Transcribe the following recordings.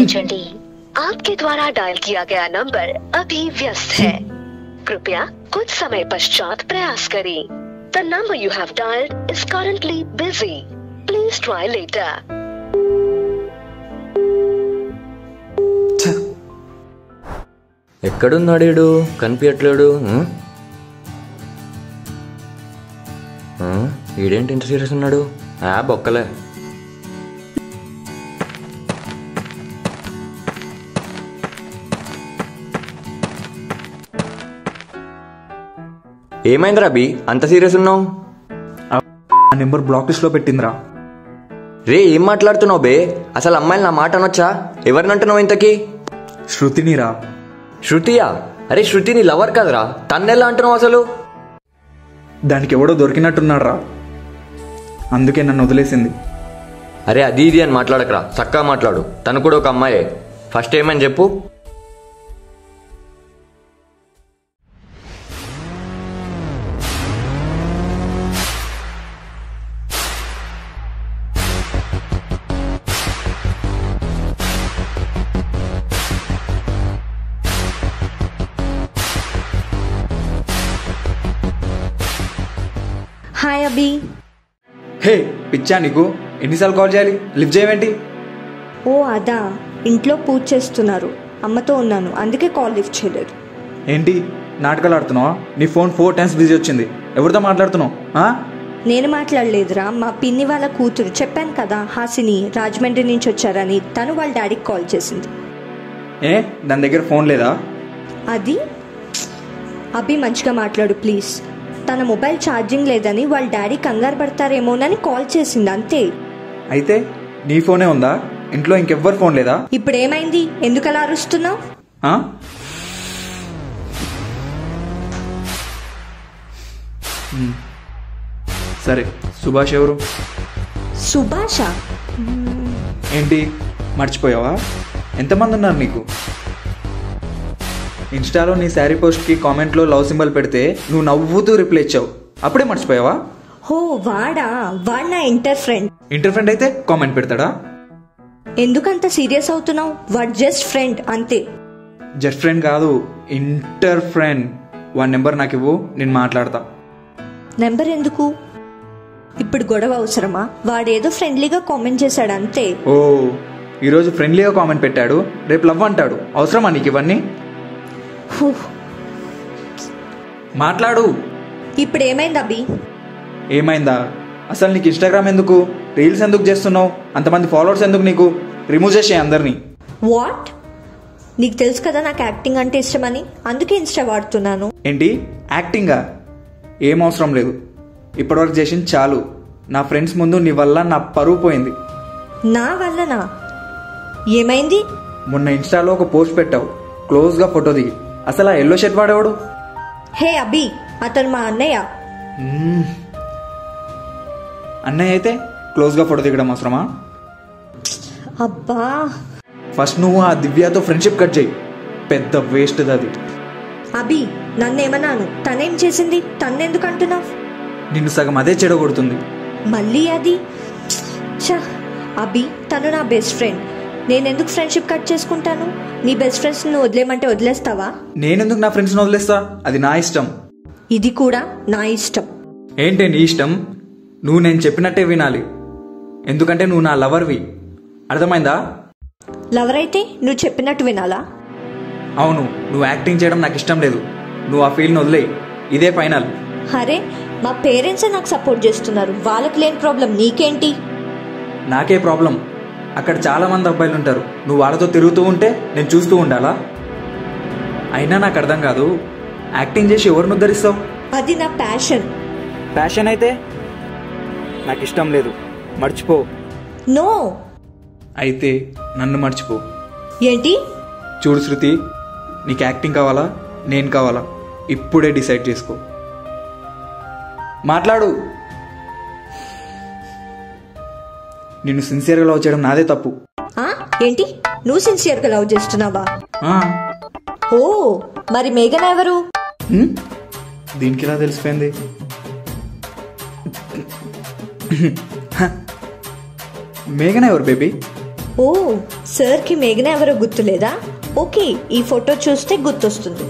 క్షమించండి आपके द्वारा डायल किया गया नंबर अभी व्यस्त है कृपया कुछ समय पश्चात प्रयास करें The number you have dialed is currently busy please try later ఎక్కడున్నాడు వీడు కనిపించట్లేడు వీడేంటి ఇంత సీరియస్ ఉన్నాడు బొక్కలే ఏమైందిరా బి అంత సీరియస్ ఉన్నావు నెంబర్ బ్లాక్ లిస్ట్ లో పెట్టిందిరా రే ఏం మాట్లాడుతున్నావు బే అసలు అమ్మాయిలు నా మాట అనొచ్చా ఎవరినంటున్నావు ఇంతకీ శృతినిరా శృతియా అరే శృతి నీ లవర్ కదరా తన్నెలా అంటున్నావు అసలు దానికి ఎవడో దొరికినట్టున్నాడు రా అందుకే నన్ను వదిలేసింది అరే అది ఇది అని మాట్లాడకరా చక్కగా మాట్లాడు తను కూడా ఒక అమ్మాయే ఫస్ట్ ఏమని చెప్పు హాయ్ అభి హే పిచ్చా నీకు ఎన్నిసార్లు కాల్ చేయాలి లిఫ్ట్ చేయవేంటి ఓ అదా ఇంట్లో పూజ చేస్తున్నారు అమ్మతో ఉన్నాను అందుకే కాల్ లిఫ్ట్ చేయలేదు ఏంటి నాటకాలు ఆడుతున్నావా నీ ఫోన్ 4 times బిజీ వచ్చింది ఎవరితో మాట్లాడుతున్నావు నేను మాట్లాడలేదురా మా పిన్ని వాళ్ళ కూతురు చెప్పాను కదా హాసిని రాజమండ్రి నుంచి వచ్చారని తను వాళ్ళ డాడీకి కాల్ చేసింది దాని దగ్గర ఫోన్ లేదా అది అభి మంచిగా మాట్లాడు ప్లీజ్ తన మొబైల్ ఛార్జింగ్ లేదని వాళ్ళ డాడీ కంగారు పడతారేమోనని కాల్ చేసింది అంతే అయితే నీ ఫోనే ఉందా ఇంట్లో ఇంకెవ్వరు ఫోన్ లేదా ఇప్పుడు ఏమైంది ఎందుకు అలా అరుస్తున్నావు సరే సుభాష్ ఎవరు సుభాషా ఏంటి మర్చిపోయావా ఎంతమంది ఉన్నారు నీకు ఇన్స్టాలో నీ శారీ పోస్ట్కి కామెంట్లో లవ్ సింబల్ పెడితే నువ్వు నవ్వుతూ రిప్లై ఇచ్చావు అప్పుడే మర్చిపోయావా హో వాడా వాడు నా ఇంటర్ ఫ్రెండ్ అయితే కామెంట్ పెడతాడా ఎందుకంత సీరియస్ అవుతున్నావు వాడు జస్ట్ ఫ్రెండ్ అంతే జస్ట్ ఫ్రెండ్ కాదు ఇంటర్ ఫ్రెండ్ వాడి నెంబర్ నాకు ఇవ్వు నేను మాట్లాడతా నెంబర్ ఎందుకు ఇప్పుడు గొడవ అవసరమా వాడేదో ఫ్రెండ్లీగా కామెంట్ చేశాడు అంతే ఓ ఈరోజు ఫ్రెండ్లీగా కామెంట్ పెట్టాడు రేపు లవ్ అంటాడు అవసరమా నీకు ఇవన్నీ మాట్లాడు ఇప్పుడు ఏమైంది అభి ఏమైందా అసలు నీకు ఇన్స్టాగ్రామ్ ఎందుకు రీల్స్ ఎందుకు చేస్తున్నావు అంతమంది ఫాలోవర్స్ ఎందుకు నీకు రిమూవ్ చేసే అందరినీ వాట్ నీకు తెలుసు కదా నాకు యాక్టింగ్ అంటే ఇష్టమని అందుకే ఇన్స్టా వాడుతున్నాను ఏంటి యాక్టింగా ఏం అవసరం లేదు ఇప్పటివరకు చేసింది చాలు నా ఫ్రెండ్స్ ముందు నీ వల్ల నా పరువు పోయింది నా వల్లనా ఏమైంది మొన్న ఇన్స్టాలో ఒక పోస్ట్ పెట్టావు క్లోజ్గా ఫోటో దిగి అసలు ఆ ఎల్లో షర్ట్ వాడేవాడు హే అభి అతను మా అన్నయ్య అన్నయ్య అయితే క్లోజ్గా ఫోటో దిగడం అవసరమా అబ్బా ఫస్ట్ నువ్వు ఆ దివ్యతో ఫ్రెండ్షిప్ కట్ చేయి పెద్ద వేస్ట్ అది అభి నన్నేమన్నాను తనేం చేసింది తన్నెందుకు అంటున్నావు నిన్ను సగం అదే చెడగొడుతుంది మళ్ళీ అది అభి తను నా బెస్ట్ ఫ్రెండ్ నేనెందుకు ఫ్రెండ్షిప్ కట్ చేసుకుంటాను నీ బెస్ట్ ఫ్రెండ్స్ నువ్వు వదిలేమంటే వదిలేస్తావా నేనెందుకు నా ఫ్రెండ్స్ని వదిలేస్తా అది నా ఇష్టం ఇది కూడా నా ఇష్టం ఏంటి నీ ఇష్టం నువ్వు నేను చెప్పినట్టే వినాలి ఎందుకంటే నువ్వు నా లవర్వి అర్థమైందా లవర్ అయితే నువ్వు చెప్పినట్టు వినాలా అవును నువ్వు యాక్టింగ్ చేయడం నాకు ఇష్టం లేదు నువ్వు ఆ ఫీల్డ్ని వదిలేయి ఇదే ఫైనల్ అరే మా పేరెంట్సే నాకు సపోర్ట్ చేస్తున్నారు వాళ్ళకి లేని ప్రాబ్లం నీకేంటి నాకే ప్రాబ్లం అక్కడ చాలా మంది అబ్బాయిలు ఉంటారు నువ్వు వాళ్ళతో తిరుగుతూ ఉంటే నేను చూస్తూ ఉండాలా అయినా నాకు అర్థం కాదు యాక్టింగ్ చేసి ఎవరిని ఉద్ధరిస్తావు అది నా ప్యాషన్ అయితే నాకు ఇష్టం లేదు మర్చిపో నో అయితే నన్ను మర్చిపో ఏంటి చూడు శృతి నీకు యాక్టింగ్ కావాలా నేను కావాలా ఇప్పుడే డిసైడ్ చేసుకో మాట్లాడు నిన్ను సిన్సియర్గా లవ్ చేయడం నాదే తప్పు ఏంటి నువ్వు సిన్సియర్గా లవ్ చేస్తున్నావా ఓ మరి మేఘన ఎవరు దీనికి ఇలా తెలిసిపోయింది మేఘన ఎవరు బేబీ ఓ, సార్కి మేఘన ఎవరో గుర్తులేదా? ఓకే, ఈ ఫోటో చూస్తే గుర్తొస్తుంది.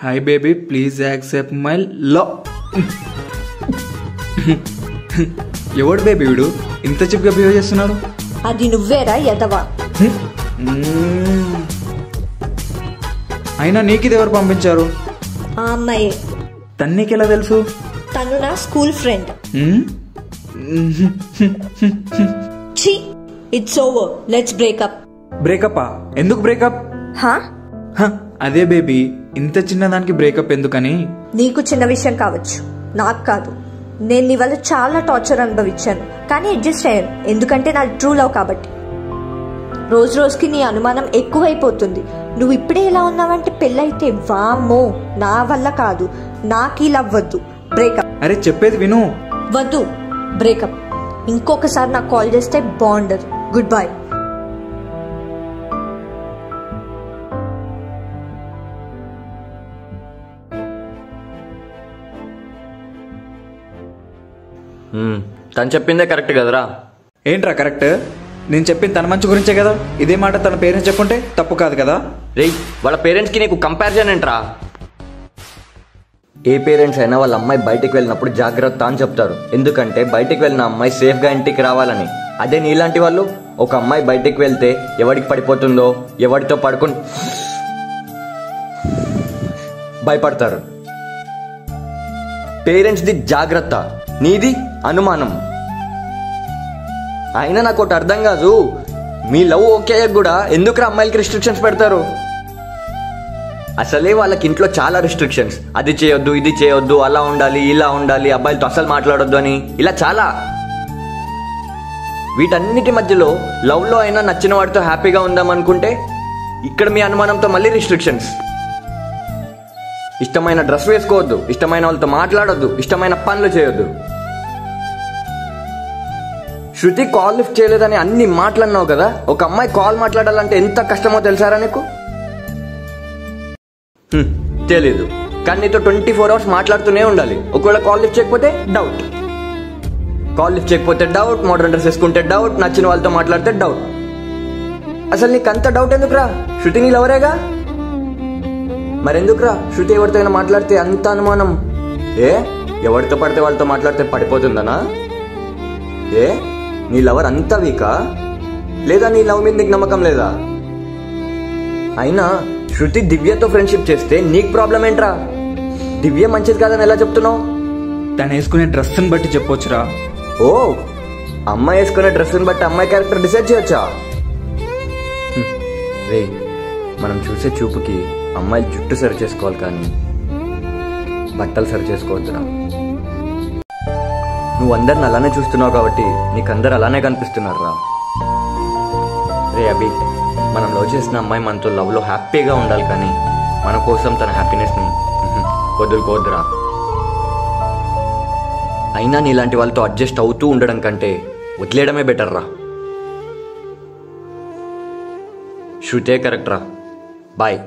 Hi baby, please accept my love. ఎవడు బేబీ వీడు ఇంత చిప్గా బిహేవ్ చేస్తున్నాడు? అది నువ్వేరా ఎదవా? అయినా నీకిది ఎవరు పంపించారు? ఆ అమ్మాయే. తను నీకెలా తెలుసు? తను నా స్కూల్ ఫ్రెండ్. ఛీ, ఇట్స్ ఓవర్, లెట్స్ బ్రేకప్. బ్రేకప్పా? ఎందుకు బ్రేకప్? హా? అదే బేబీ, ఇంత చిన్నదానికి బ్రేకప్ ఎందుకని? నీకు చిన్న విషయం కావచ్చు, నాకు కాదు. నేను నీ వల్ల చాలా టార్చర్ అనుభవించాను, కానీ అడ్జస్ట్ అయ్యాను, ఎందుకంటే నా ట్రూ లవ్ కాబట్టి. రోజు రోజుకి నీ అనుమానం ఎక్కువైపోతుంది. నువ్వు ఇప్పుడే ఇలా ఉన్నావంటే పెళ్ళైతే వామ్మో, నా వల్ల కాదు. నాకు ఈ లవ్ వద్దు, బ్రేకప్. అరే చెప్పేది విను. వద్దు, బ్రేకప్. ఇంకొకసారి నాకు కాల్ చేస్తే బాగుండదు. Good bye. తను చెప్పిందే కరెక్ట్ కదరా? ఏంట్రా కరెక్ట్? నేను చెప్పింది తన మంచి గురించే కదా. ఇదే మాట తన పేరెంట్స్ చెప్పుంటే తప్పు కాదు కదా? రేయ్, వాళ్ళ పేరెంట్స్కి నీకు కంపారిజన్ ఏంట్రా? ఏ పేరెంట్స్ అయినా వాళ్ళ అమ్మాయి బయటికి వెళ్ళినప్పుడు జాగ్రత్త అని చెప్తారు, ఎందుకంటే బయటికి వెళ్ళిన అమ్మాయి సేఫ్గా ఇంటికి రావాలని. అదే నీలాంటి వాళ్ళు ఒక అమ్మాయి బయటికి వెళ్తే ఎవడికి పడిపోతుందో, ఎవడితో పడుకుని భయపడతారు. పేరెంట్స్ది జాగ్రత్త, నీది అనుమానం. అయినా నాకు ఒకటి అర్థం కాదు, మీ లవ్ ఓకే కూడా ఎందుకు అమ్మాయిలకి రిస్ట్రిక్షన్స్ పెడతారు? అసలే వాళ్ళకి ఇంట్లో చాలా రిస్ట్రిక్షన్స్, అది చేయొద్దు, ఇది చేయొద్దు, అలా ఉండాలి, ఇలా ఉండాలి, అబ్బాయిలతో అసలు మాట్లాడొద్దు అని, ఇలా చాలా. వీటన్నిటి మధ్యలో లవ్లో అయినా నచ్చిన వాడితో హ్యాపీగా ఉందాం అనుకుంటే ఇక్కడ మీ అనుమానంతో మళ్ళీ రిస్ట్రిక్షన్స్. ఇష్టమైన డ్రెస్ వేసుకోవద్దు, ఇష్టమైన వాళ్ళతో మాట్లాడొద్దు, ఇష్టమైన పనులు చేయొద్దు. శృతి కాల్ లిఫ్ట్ చేయలేదని అన్ని మాట్లాడినావు కదా, ఒక అమ్మాయి కాల్ మాట్లాడాలంటే ఎంత కష్టమో తెలుసారా నీకు? తెలీదు, కానీ నీతో 24 hours మాట్లాడుతూనే ఉండాలి. ఒకవేళ కాల్ లిఫ్ట్ చేయకపోతే డౌట్, కాల్ లిఫ్ట్ చేయకపోతే డౌట్, మోడర్న్ డ్రెస్ వేసుకుంటే డౌట్, నచ్చిన వాళ్ళతో మాట్లాడితే డౌట్. అసలు నీకు అంత డౌట్ ఎందుకురా? శృతి నీ లవరేగా, మరెందుకురా శృతి ఎవరితో అయినా మాట్లాడితే అంత అనుమానం? ఎవరితో పడితే వాళ్ళతో మాట్లాడితే పడిపోతుందనా? నీ లవర్ అంతా వీకా? లేదా నీ లవ్ మీద నీకు నమ్మకం లేదా? అయినా శృతి దివ్యతో ఫ్రెండ్షిప్ చేస్తే నీకు ప్రాబ్లం ఏంట్రా? దివ్య మంచిది కాదని ఎలా చెప్తున్నావు? తను వేసుకునే డ్రెస్ని బట్టి చెప్పొచ్చురా. ఓ, అమ్మాయి వేసుకునే డ్రెస్ని బట్టి అమ్మాయి క్యారెక్టర్ డిసైడ్ చేయొచ్చా? రే, మనం చూసే చూపుకి అమ్మాయిలు జుట్టు సరి చేసుకోవాలి, కానీ బట్టలు సరి చేసుకోవద్దురా. నువ్వు అందరిని అలానే చూస్తున్నావు కాబట్టి నీకు అందరు అలానే కనిపిస్తున్నారు రా. రే అభి, మనం లవ్ చేసిన అమ్మాయి మనతో లవ్లో హ్యాపీగా ఉండాలి, కానీ మన కోసం తన హ్యాపీనెస్ని వదులుకోవద్దురా. అయినా నీలాంటి వాళ్ళతో అడ్జస్ట్ అవుతూ ఉండడం కంటే వదిలేయడమే బెటర్ రా. శృతే కరెక్ట్ రా. బాయ్.